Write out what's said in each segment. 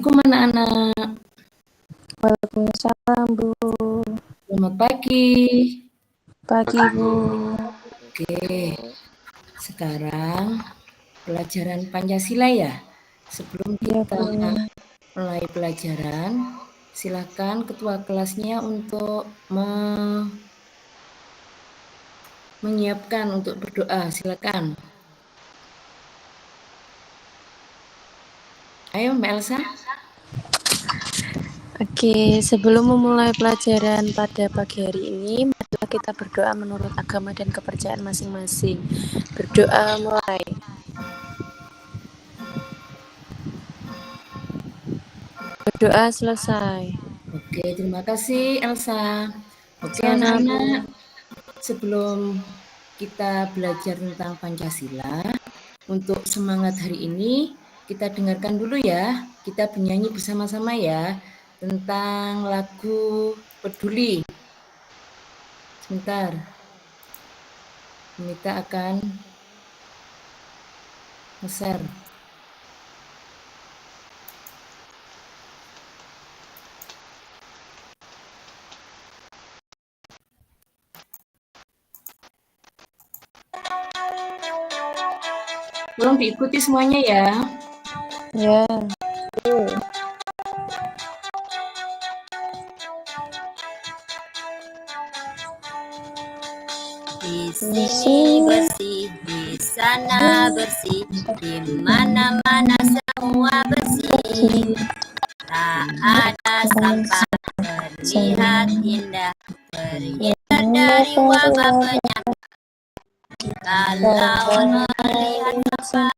Assalamualaikum anak-anak. Waalaikumsalam, Bu. Selamat pagi. Pagi, Bu. Oke, sekarang pelajaran Pancasila ya. Sebelum kita mulai pelajaran, silakan ketua kelasnya untuk menyiapkan untuk berdoa. Silakan. Ayo, Mbak Elsa. Oke, sebelum memulai pelajaran pada pagi hari ini, marilah kita berdoa menurut agama dan kepercayaan masing-masing. Berdoa mulai. Berdoa selesai. Oke, terima kasih Elsa. Oke, Sama-sama, anak-anak. Bu. Sebelum kita belajar tentang Pancasila, untuk semangat hari ini, kita dengarkan dulu ya. Kita bernyanyi bersama-sama ya tentang lagu Peduli. Sebentar. Kita akan nge-share. Tolong diikuti semuanya ya. Ya. Di sini bersih, di sana bersih, di mana-mana semua bersih. Tak ada sampah, terlihat indah, terhindar dari wabah penyakit. Kalau melihat sampah,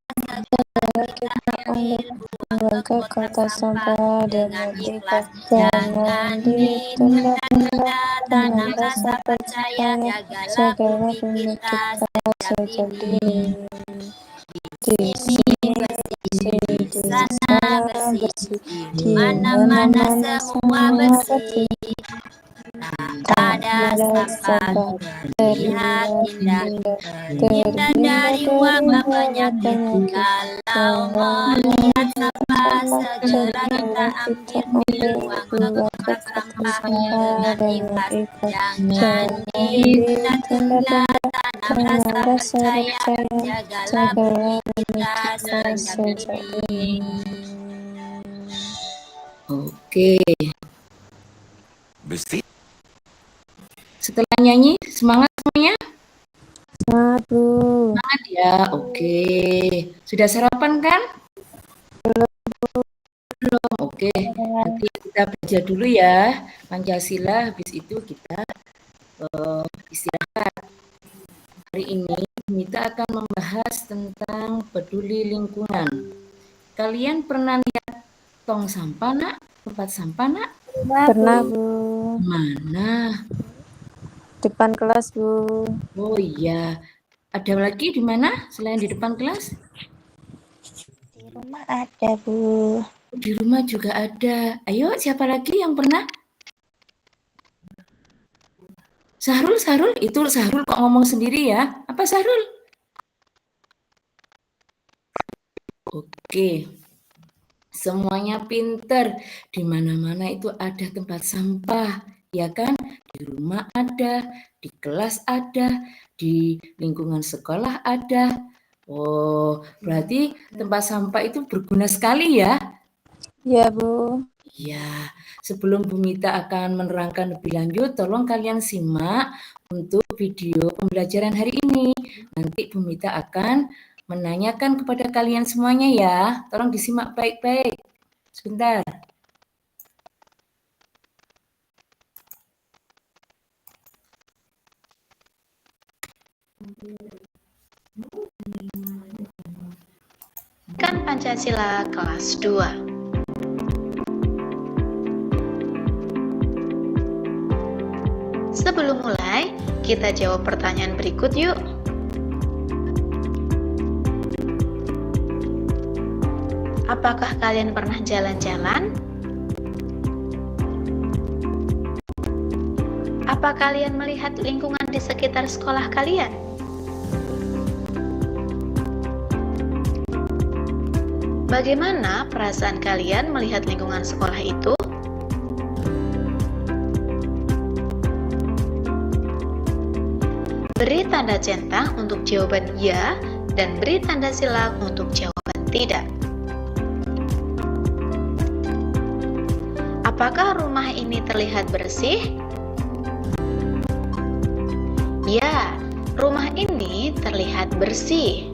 segera kita ambil, buang ke kotak sampah dengan ikhlas. Jangan ditunda-tunda, tanam rasa percaya, jagalah bumi kita sejak dini. Di sini bersih, di sana bersih, di mana-mana semua bersih. Tak ada sampah, terlihat indah, terhindar dari wabah penyakit. Kalau melihat sampah, segera kita ambil, buang ke kotak sampah dengan ikhlas. Jangan ditunda-tunda, tanam rasa percaya, jagalah bumi kita sejak dini. Oke. Bersih. Setelah nyanyi, semangat semuanya? Semangat, Bu. Semangat ya, oke. Sudah sarapan kan? Belum, oke. Nanti kita belajar dulu ya Pancasila, habis itu kita istirahat. Hari ini kita akan membahas tentang peduli lingkungan. Kalian pernah lihat tong sampah, nak? Tempat sampah, nak? Pernah, Bu. Mana? Depan kelas, Bu. Oh iya. Ada lagi di mana selain di depan kelas? Di rumah ada, Bu. Di rumah juga ada. Ayo, siapa lagi yang pernah? Sahrul, itu Sahrul kok ngomong sendiri ya? Apa Sahrul? Oke. Semuanya pinter. Di mana-mana itu ada tempat sampah, ya kan? Di rumah ada, di kelas ada, di lingkungan sekolah ada. Oh, berarti tempat sampah itu berguna sekali ya? Ya, Bu. Ya, sebelum Bu Mita akan menerangkan lebih lanjut, tolong kalian simak untuk video pembelajaran hari ini. Nanti Bu Mita akan menanyakan kepada kalian semuanya ya. Tolong disimak baik-baik. Sebentar. Kan Pancasila kelas 2. Sebelum mulai, kita jawab pertanyaan berikut yuk. Apakah kalian pernah jalan-jalan? Apa kalian melihat lingkungan di sekitar sekolah kalian? Bagaimana perasaan kalian melihat lingkungan sekolah itu? Beri tanda centang untuk jawaban ya dan beri tanda silang untuk jawaban tidak. Apakah rumah ini terlihat bersih? Ya, rumah ini terlihat bersih.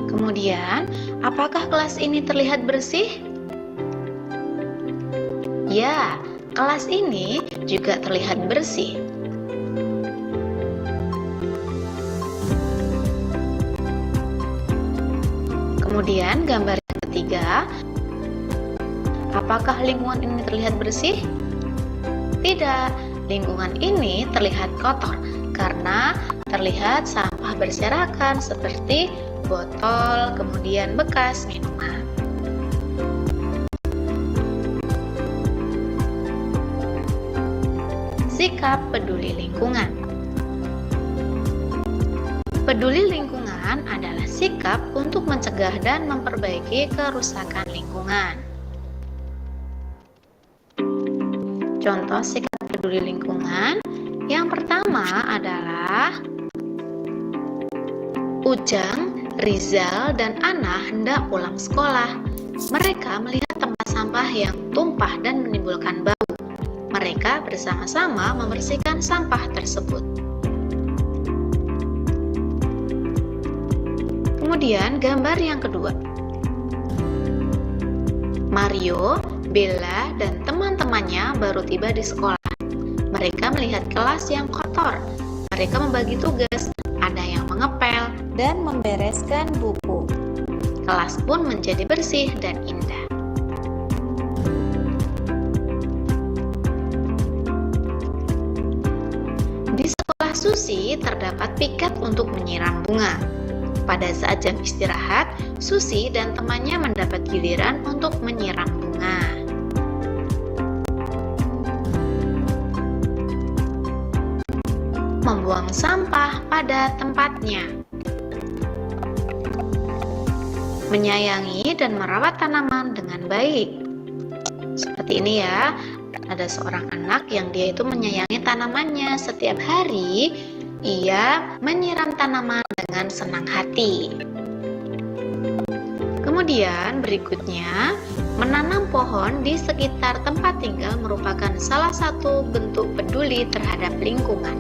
Kemudian, apakah kelas ini terlihat bersih? Ya, kelas ini juga terlihat bersih. Kemudian gambar yang ketiga, apakah lingkungan ini terlihat bersih? Tidak, lingkungan ini terlihat kotor karena terlihat sampah berserakan seperti botol, kemudian bekas minuman. Sikap peduli lingkungan. Peduli lingkungan adalah sikap untuk mencegah dan memperbaiki kerusakan lingkungan. Contoh sikap peduli lingkungan yang pertama adalah Ujang, Rizal, dan Ana hendak pulang sekolah. Mereka melihat tempat sampah yang tumpah dan menimbulkan bau. Mereka bersama-sama membersihkan sampah tersebut. Kemudian gambar yang kedua. Mario, Bella, dan teman-temannya baru tiba di sekolah. Mereka melihat kelas yang kotor. Mereka membagi tugas, ada yang mengepel dan membereskan buku. Kelas pun menjadi bersih dan indah. Di sekolah Susi terdapat piket untuk menyiram bunga. Pada saat jam istirahat, Susi dan temannya mendapat giliran untuk menyiram bunga. Membuang sampah pada tempatnya. Menyayangi dan merawat tanaman dengan baik. Seperti ini ya, ada seorang anak yang dia itu menyayangi tanamannya. Setiap hari ia menyiram tanaman dengan senang hati. Kemudian berikutnya, menanam pohon di sekitar tempat tinggal merupakan salah satu bentuk peduli terhadap lingkungan.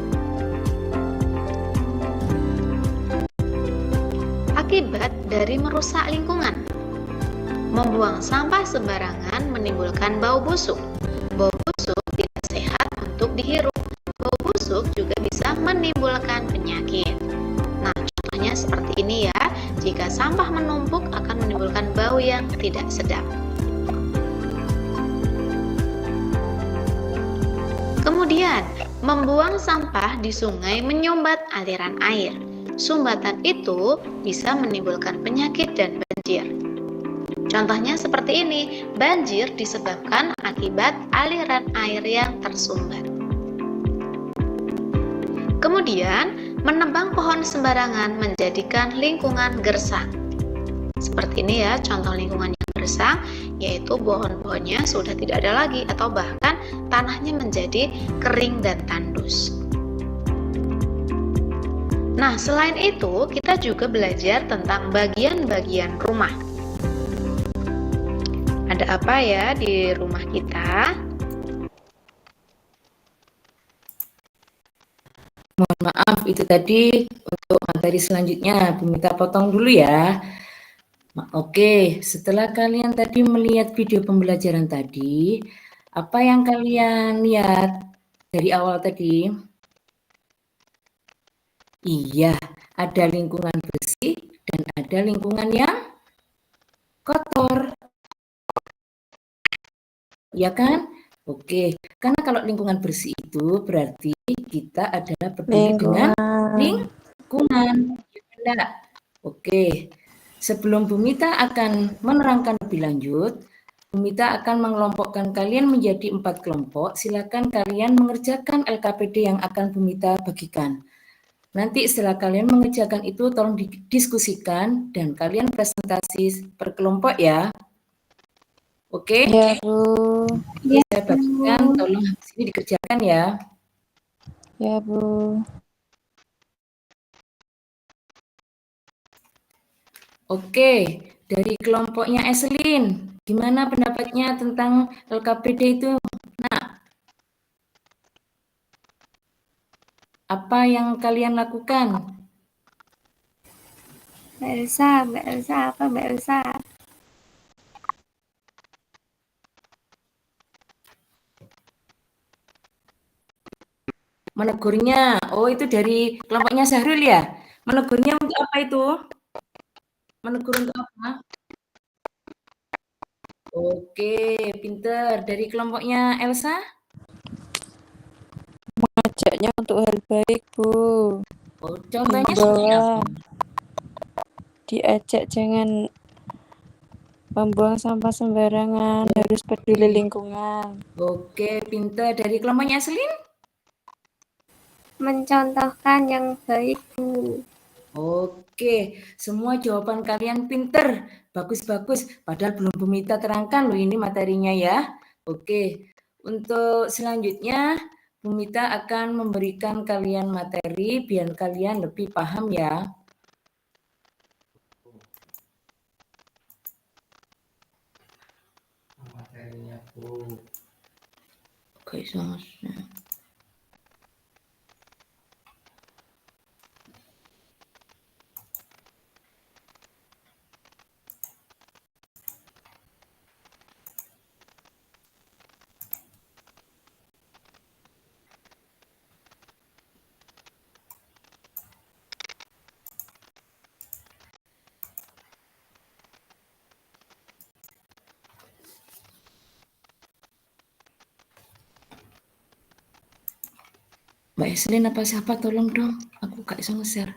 Akibat dari merusak lingkungan. Membuang sampah sembarangan menimbulkan bau busuk. Bau busuk tidak sehat untuk dihirup. Bau busuk juga bisa menimbulkan penyakit. Nah, contohnya seperti ini ya. Jika sampah menumpuk akan menimbulkan bau yang tidak sedap. Kemudian, membuang sampah di sungai menyumbat aliran air. Sumbatan itu bisa menimbulkan penyakit dan banjir. Contohnya seperti ini, banjir disebabkan akibat aliran air yang tersumbat. Kemudian, menebang pohon sembarangan menjadikan lingkungan gersang. Seperti ini ya, contoh lingkungan yang gersang, yaitu pohon-pohonnya sudah tidak ada lagi atau bahkan tanahnya menjadi kering dan tandus. Nah, selain itu, kita juga belajar tentang bagian-bagian rumah. Ada apa ya di rumah kita? Mohon maaf, itu tadi untuk materi selanjutnya. Bu Mita potong dulu ya. Oke, setelah kalian tadi melihat video pembelajaran tadi, apa yang kalian lihat dari awal tadi? Iya, ada lingkungan bersih dan ada lingkungan yang kotor. Ya kan? Oke, karena kalau lingkungan bersih itu berarti kita adalah peduli dengan lingkungan. Ya, oke, sebelum Bu Mita akan menerangkan lebih lanjut, Bu Mita akan mengelompokkan kalian menjadi 4 kelompok. Silakan kalian mengerjakan LKPD yang akan Bu Mita bagikan. Nanti setelah kalian mengerjakan itu tolong didiskusikan dan kalian presentasi per kelompok ya. Oke? Ya, Bu. Saya bagikan, tolong habis ini dikerjakan ya. Ya, Bu. Oke, dari kelompoknya Eselin, gimana pendapatnya tentang LKPD itu? Nah, apa yang kalian lakukan? Mbak Elsa, apa Mbak Elsa? Menegurnya, oh itu dari kelompoknya Syahrul ya? Menegurnya untuk apa itu? Menegur untuk apa? Oke, pinter. Dari kelompoknya Elsa? Mengajaknya untuk hal baik, Bu. Oh, contohnya seperti apa? Diajak jangan membuang sampah sembarangan, harus peduli lingkungan. Oke, pinter. Dari kelompoknya Selin? Mencontohkan yang baik, Bu. Oke, semua jawaban kalian pinter. Bagus-bagus. Padahal belum Bu Mita terangkan loh ini materinya ya. Oke, untuk selanjutnya Bu Mita akan memberikan kalian materi biar kalian lebih paham ya. Materinya Bu. Oke, sama. Mbak Eselin apa siapa tolong dong, aku gak bisa nge-share.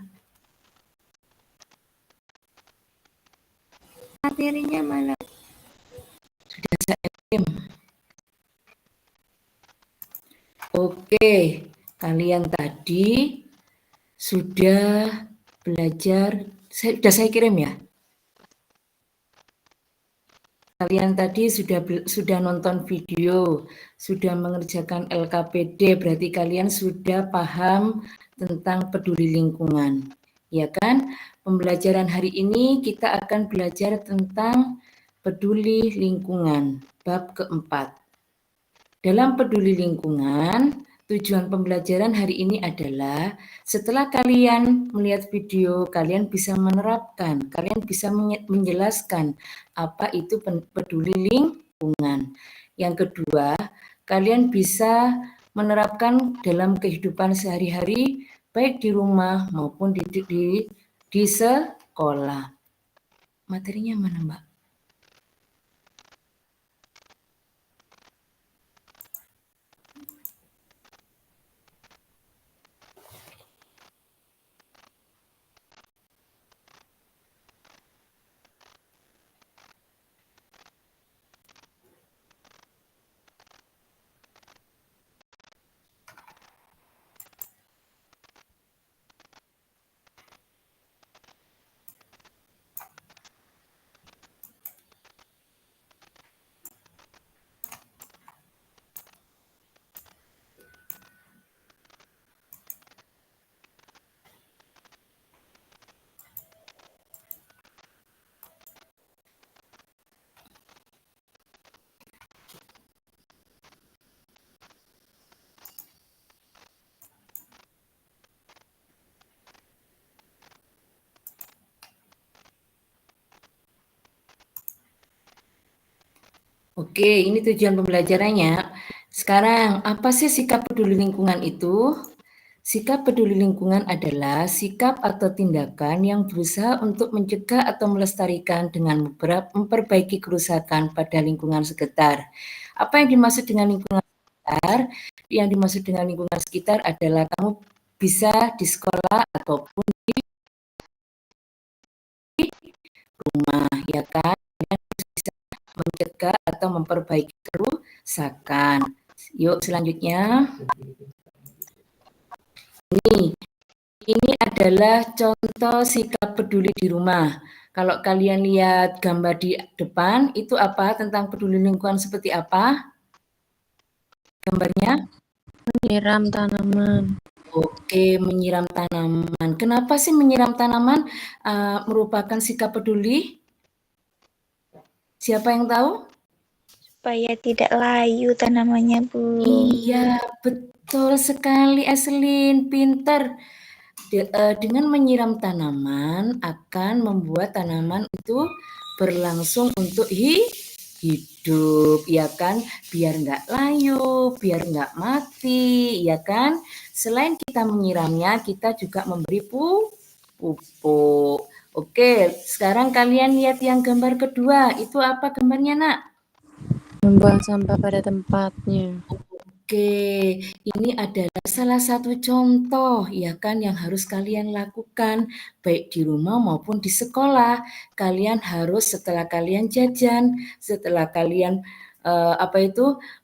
Materinya mana? Sudah saya kirim. Oke, kalian tadi sudah belajar, sudah saya kirim ya? Kalian tadi sudah nonton video, sudah mengerjakan LKPD, berarti kalian sudah paham tentang peduli lingkungan. Ya kan? Pembelajaran hari ini kita akan belajar tentang peduli lingkungan, bab keempat. Dalam peduli lingkungan, tujuan pembelajaran hari ini adalah setelah kalian melihat video, kalian bisa menerapkan, kalian bisa menjelaskan apa itu peduli lingkungan. Yang kedua, kalian bisa menerapkan dalam kehidupan sehari-hari, baik di rumah maupun di sekolah. Materinya mana, Mbak? Oke, ini tujuan pembelajarannya. Sekarang, apa sih sikap peduli lingkungan itu? Sikap peduli lingkungan adalah sikap atau tindakan yang berusaha untuk mencegah atau melestarikan dengan memperbaiki kerusakan pada lingkungan sekitar. Apa yang dimaksud dengan lingkungan sekitar? Yang dimaksud dengan lingkungan sekitar adalah kamu bisa di sekolah ataupun di rumah, ya kan? Kalian bisa mencegah atau rasakan. Yuk selanjutnya. Ini adalah contoh sikap peduli di rumah. Kalau kalian lihat gambar di depan, itu apa? Tentang peduli lingkungan seperti apa? Gambarnya? Menyiram tanaman. Oke, menyiram tanaman. Kenapa sih menyiram tanaman merupakan sikap peduli? Siapa yang tahu? Supaya tidak layu tanamannya, Bu. Iya, betul sekali Eselin, pinter. Dengan menyiram tanaman akan membuat tanaman itu berlangsung untuk hidup, ya kan? Biar nggak layu, biar nggak mati, ya kan? Selain kita menyiramnya, kita juga memberi pupuk. Oke, sekarang kalian lihat yang gambar kedua. Itu apa gambarnya, Nak? Membuang sampah pada tempatnya. Oke, ini adalah salah satu contoh ya kan yang harus kalian lakukan baik di rumah maupun di sekolah. Kalian harus setelah kalian jajan, setelah kalian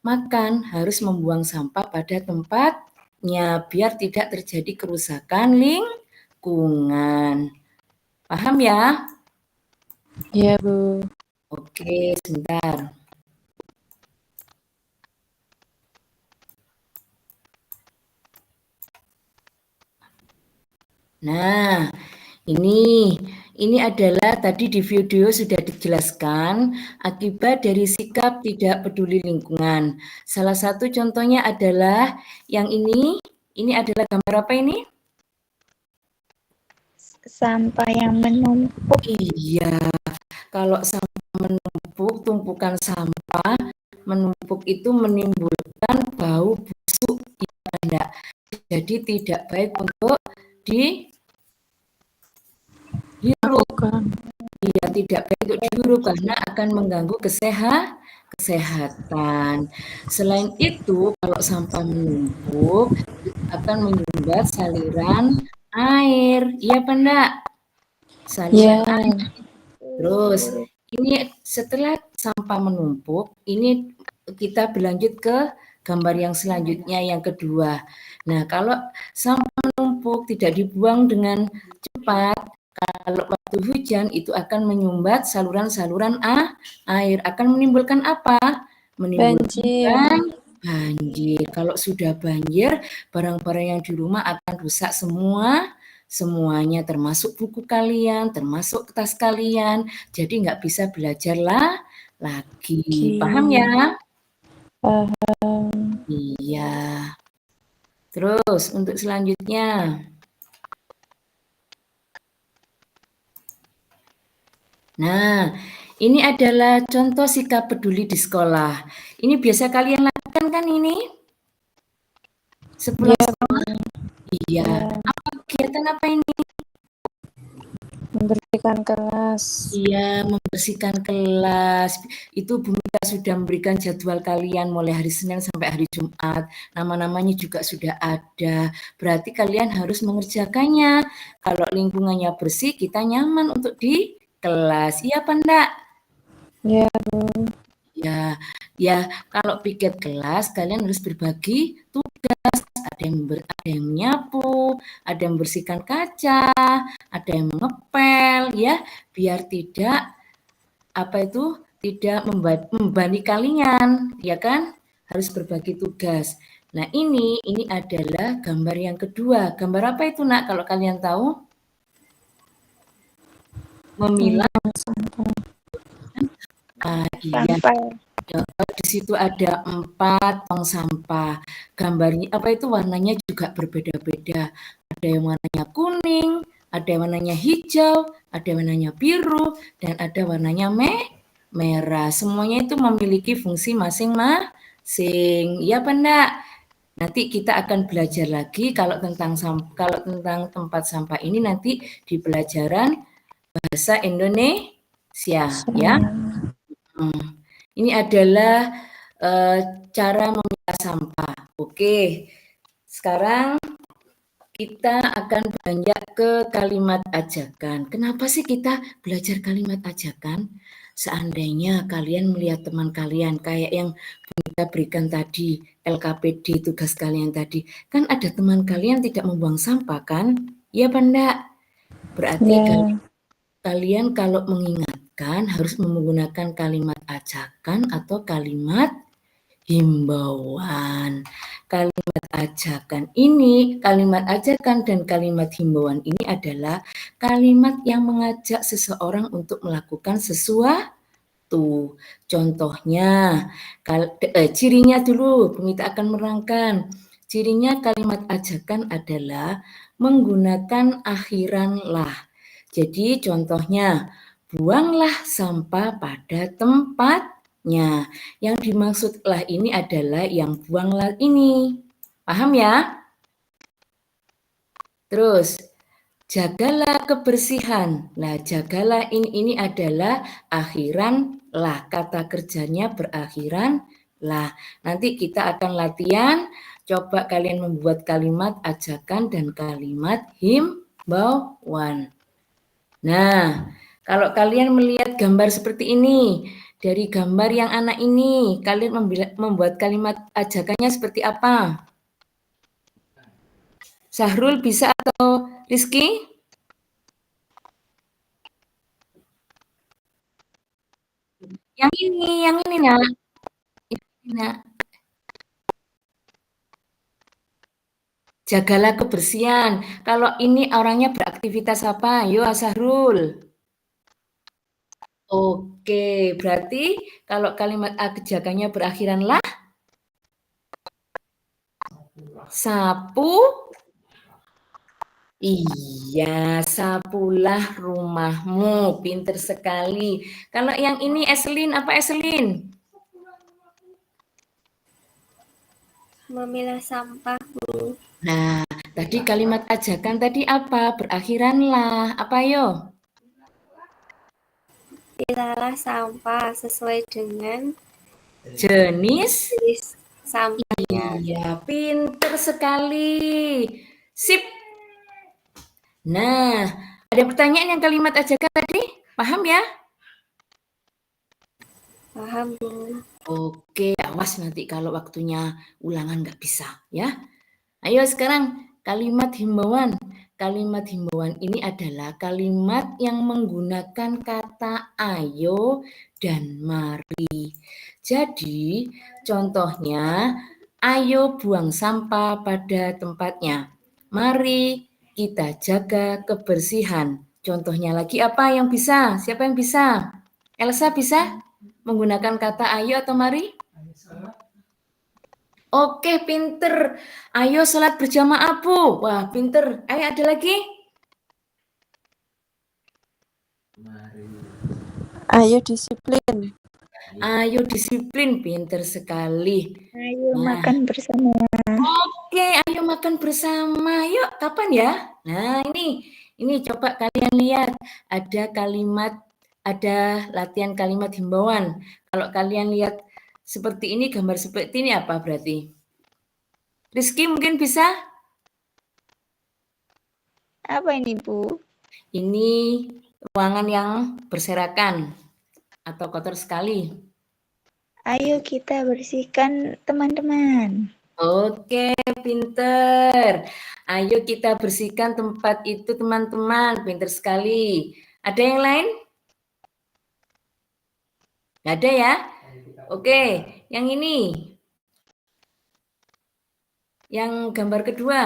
makan harus membuang sampah pada tempatnya biar tidak terjadi kerusakan lingkungan. Paham ya? Iya, Bu. Oke, sebentar. Nah, ini adalah tadi di video sudah dijelaskan akibat dari sikap tidak peduli lingkungan. Salah satu contohnya adalah yang ini adalah gambar apa ini? Sampah yang menumpuk. Iya, kalau sampah menumpuk, tumpukan sampah menumpuk itu menimbulkan bau busuk, ya enggak? Jadi tidak baik untuk dihirup. Iya, tidak baik untuk dihirup karena akan mengganggu kesehatan. Selain itu, kalau sampah menumpuk akan menyumbat saluran air. Iya apa enggak? Saluran air. Terus, ini setelah sampah menumpuk, ini kita berlanjut ke gambar yang selanjutnya, yang kedua. Nah, kalau sampah menumpuk tidak dibuang dengan cepat, kalau waktu hujan itu akan menyumbat saluran-saluran air. Akan menimbulkan apa? Menimbulkan banjir. Kalau sudah banjir, barang-barang yang di rumah akan rusak semuanya, termasuk buku kalian, termasuk tas kalian. Jadi nggak bisa belajar lagi. Paham ya? Paham. Iya. Terus untuk selanjutnya. Nah, ini adalah contoh sikap peduli di sekolah. Ini biasa kalian lakukan kan ini? Sepulang sekolah? Iya. Kegiatan apa ini? Membersihkan kelas. Iya, membersihkan kelas. Itu Bu Mika sudah memberikan jadwal kalian mulai hari Senin sampai hari Jumat. Nama-namanya juga sudah ada. Berarti kalian harus mengerjakannya. Kalau lingkungannya bersih, kita nyaman untuk di kelas. Iya apa enggak? Iya, Bu. Ya, kalau piket kelas kalian harus berbagi tugas. Ada yang menyapu, ada yang membersihkan kaca, ada yang mengepel, ya, biar tidak tidak membebani kalian, ya kan? Harus berbagi tugas. Nah, ini adalah gambar yang kedua. Gambar apa itu, Nak? Kalau kalian tahu? Memilah sampah. Iya. Di situ ada 4 tong sampah. Gambarnya warnanya juga berbeda-beda. Ada yang warnanya kuning, ada yang warnanya hijau, ada yang warnanya biru, dan ada warnanya merah. Semuanya itu memiliki fungsi masing-masing. Ya apa enggak? Nanti kita akan belajar lagi kalau tentang tempat sampah ini nanti di pelajaran bahasa Indonesia, ya. Ini adalah cara memilah sampah. Oke, sekarang kita akan beranjak ke kalimat ajakan. Kenapa sih kita belajar kalimat ajakan? Seandainya kalian melihat teman kalian kayak yang kita berikan tadi, LKPD tugas kalian tadi, kan ada teman kalian tidak membuang sampah kan? Iya apa enggak? Berarti kalian kalau mengingatkan harus menggunakan kalimat ajakan atau kalimat himbauan. Kalimat ajakan dan kalimat himbauan ini adalah kalimat yang mengajak seseorang untuk melakukan sesuatu. Contohnya, cirinya dulu, Bumita akan menerangkan. Cirinya kalimat ajakan adalah menggunakan akhiran lah. Jadi contohnya, buanglah sampah pada tempatnya. Yang dimaksud lah ini adalah yang buanglah ini. Paham ya? Terus, jagalah kebersihan. Nah, jagalah ini adalah akhiran lah. Kata kerjanya berakhiran lah. Nanti kita akan latihan. Coba kalian membuat kalimat ajakan dan kalimat himbauan. Nah, kalau kalian melihat gambar seperti ini, dari gambar yang anak ini, kalian membuat kalimat ajakannya seperti apa? Sahrul bisa atau Rizky? Yang ini nak. Ini, nak. Jagalah kebersihan. Kalau ini orangnya beraktivitas apa? Yo, Sahrul. Oke, berarti kalau kalimat ajakannya berakhiran lah, sapu. Iya, sapulah rumahmu. Pinter sekali. Kalau yang ini Eselin, apa Eselin? Memilah sampah, Bu. Nah, tadi kalimat ajakan tadi apa? Berakhiran lah. Apa yo? Pilahlah sampah sesuai dengan Jenis sampahnya. Iya, pinter sekali. Sip. Nah, ada pertanyaan yang kalimat ajakan tadi? Paham ya? Paham, Bu. Oke, awas nanti kalau waktunya ulangan nggak bisa ya. Ayo sekarang kalimat himbauan. Kalimat himbauan ini adalah kalimat yang menggunakan kata ayo dan mari. Jadi contohnya, ayo buang sampah pada tempatnya. Mari kita jaga kebersihan. Contohnya lagi apa yang bisa? Siapa yang bisa? Elsa bisa menggunakan kata ayo atau mari? Oke, pinter. Ayo sholat berjamaah, Bu. Wah, pinter. Ayo, ada lagi? Ayo disiplin. Ayo disiplin, pinter sekali. Ayo makan bersama. Oke, ayo makan bersama. Yuk, kapan ya? Nah, ini coba kalian lihat. Ada latihan kalimat himbauan. Kalau kalian lihat seperti ini, gambar seperti ini apa berarti? Rizky mungkin bisa? Apa ini, Bu? Ini ruangan yang berserakan atau kotor sekali. Ayo kita bersihkan, teman-teman. Oke, pinter. Ayo kita bersihkan tempat itu, teman-teman. Pinter sekali. Ada yang lain? Nggak ada ya? Oke, yang ini. Yang gambar kedua.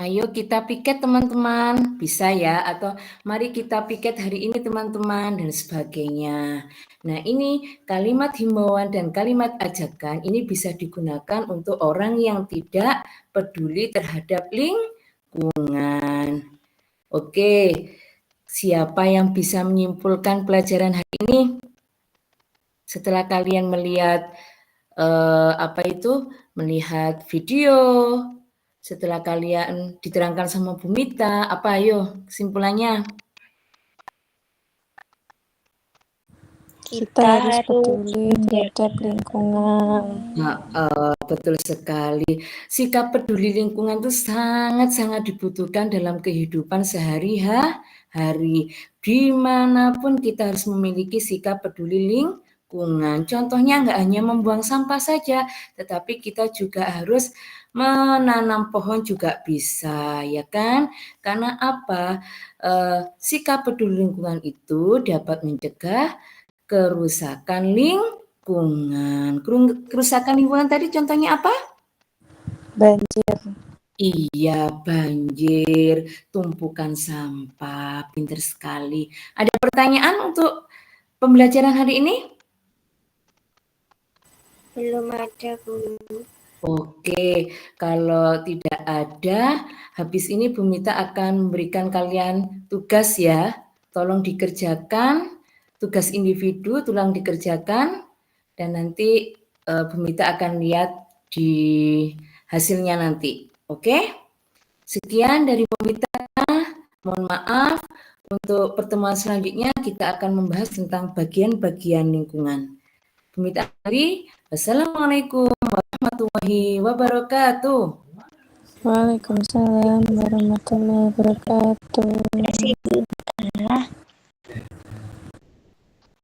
Ayo kita piket teman-teman, bisa ya, atau mari kita piket hari ini teman-teman, dan sebagainya. Nah ini kalimat himbauan dan kalimat ajakan ini bisa digunakan untuk orang yang tidak peduli terhadap lingkungan. Oke, siapa yang bisa menyimpulkan pelajaran hari ini? Setelah kalian melihat melihat video, setelah kalian diterangkan sama Bumita, apa ayo kesimpulannya? Kita harus peduli terhadap lingkungan. Betul sekali. Sikap peduli lingkungan itu sangat-sangat dibutuhkan dalam kehidupan sehari-hari. Dimanapun kita harus memiliki sikap peduli lingkungan. Contohnya nggak hanya membuang sampah saja, tetapi kita juga harus menanam pohon juga bisa, ya kan? Karena apa? Sikap peduli lingkungan itu dapat mencegah kerusakan lingkungan. Kerusakan lingkungan tadi contohnya apa? Banjir. Iya, banjir, tumpukan sampah, pinter sekali. Ada pertanyaan untuk pembelajaran hari ini? Belum ada, Bu. Oke, kalau tidak ada, habis ini Bu Mita akan memberikan kalian tugas ya. Tolong dikerjakan, tugas individu tolong dikerjakan, dan nanti Bu Mita akan lihat di hasilnya nanti. Oke? Sekian dari Bu Mita, mohon maaf. Untuk pertemuan selanjutnya kita akan membahas tentang bagian-bagian lingkungan. Bu Mita akhiri, wassalamualaikum warahmatullahi wabarakatuh. Waalaikumsalam warahmatullahi wabarakatuh. Terima kasih, Bu.